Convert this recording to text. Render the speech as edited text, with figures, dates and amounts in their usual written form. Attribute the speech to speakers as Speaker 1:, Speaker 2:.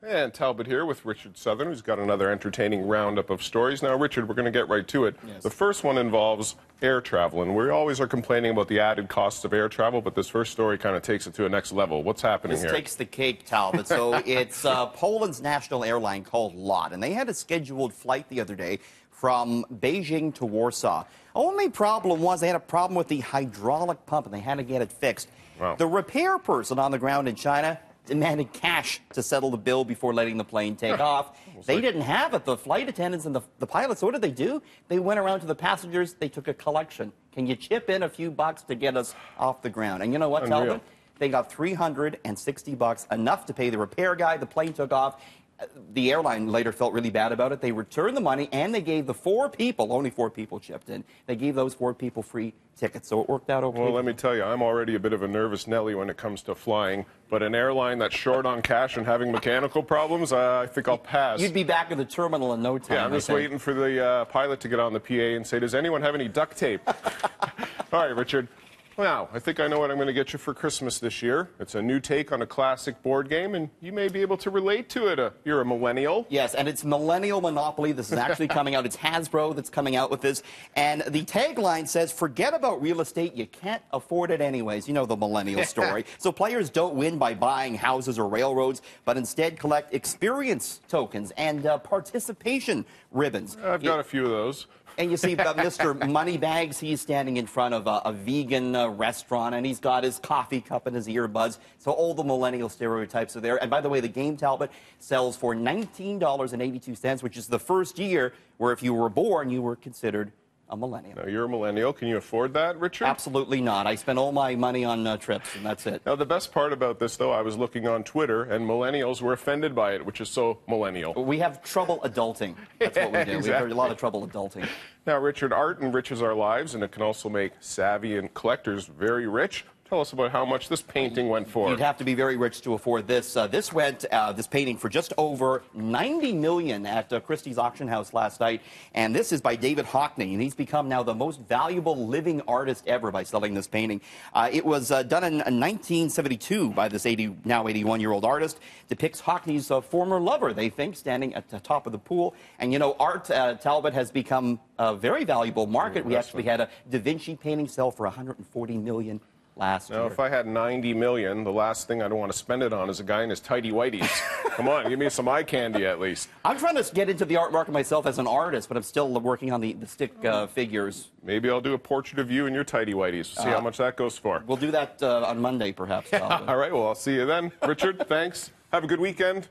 Speaker 1: And Talbot here with Richard Southern, who's got another entertaining roundup of stories. Now, Richard, we're going to get right to it.
Speaker 2: Yes.
Speaker 1: The first one involves air travel, and we always are complaining about the added costs of air travel, but this first story kind of takes it to a next level. What's happening here?
Speaker 2: This takes the cake, Talbot. So it's Poland's national airline called LOT, and they had a scheduled flight the other day from Beijing to Warsaw. Only problem was they had a problem with the hydraulic pump, and they had to get it fixed.
Speaker 1: Wow.
Speaker 2: The repair person on the ground in China demanded cash to settle the bill before letting the plane take off. They didn't have it. The flight attendants and the pilots, so what did they do? They went around to the passengers. They took a collection. Can you chip in a few bucks to get us off the ground? And you know what, Talbot? They got $360, enough to pay the repair guy. The plane took off. The airline later felt really bad about it. They returned the money, and they gave the 4 people, only 4 people chipped in, they gave those 4 people free tickets, so it worked out okay.
Speaker 1: Well, let me tell you, I'm already a bit of a nervous Nelly when it comes to flying, but an airline that's short on cash and having mechanical problems, I think I'll pass.
Speaker 2: You'd be back in the terminal in no time.
Speaker 1: Yeah, I'm just waiting for the pilot to get on the PA and say, does anyone have any duct tape? All right, Richard. Now, I think I know what I'm going to get you for Christmas this year. It's a new take on a classic board game, and you may be able to relate to it. You're a millennial.
Speaker 2: Yes, and it's Millennial Monopoly. This is actually coming out. It's Hasbro that's coming out with this. And the tagline says, forget about real estate. You can't afford it anyways. You know the millennial story. So players don't win by buying houses or railroads, but instead collect experience tokens and participation ribbons.
Speaker 1: I've got a few of those.
Speaker 2: And you see Mr. Moneybags, he's standing in front of a vegan restaurant, and he's got his coffee cup and his earbuds. So all the millennial stereotypes are there. And by the way, the game, Talbot, sells for $19.82, which is the first year where if you were born, you were considered a millennial.
Speaker 1: Now, you're a millennial. Can you afford that, Richard?
Speaker 2: Absolutely not. I spend all my money on trips, and that's it.
Speaker 1: Now, the best part about this, though, I was looking on Twitter, and millennials were offended by it, which is so millennial.
Speaker 2: We have trouble adulting. That's what we do.
Speaker 1: Exactly.
Speaker 2: We have a lot of trouble adulting.
Speaker 1: Now, Richard, art enriches our lives, and it can also make savvy and collectors very rich. Tell us about how much this painting went for.
Speaker 2: You'd have to be very rich to afford this. This painting for just over $90 million at Christie's auction house last night. And this is by David Hockney, and he's become now the most valuable living artist ever by selling this painting. It was done in 1972 by this now 81-year-old artist. Depicts Hockney's former lover, they think, standing at the top of the pool. And you know, art, Talbot, has become a very valuable market. We actually had a Da Vinci painting sell for $140 million. Last year.
Speaker 1: If I had $90 million, the last thing I'd want to spend it on is a guy in his tighty whities. Come on, give me some eye candy at least.
Speaker 2: I'm trying to get into the art market myself as an artist, but I'm still working on the stick figures.
Speaker 1: Maybe I'll do a portrait of you in your tighty whities. See how much that goes for.
Speaker 2: We'll do that on Monday, perhaps.
Speaker 1: All right, well, I'll see you then. Richard, thanks. Have a good weekend.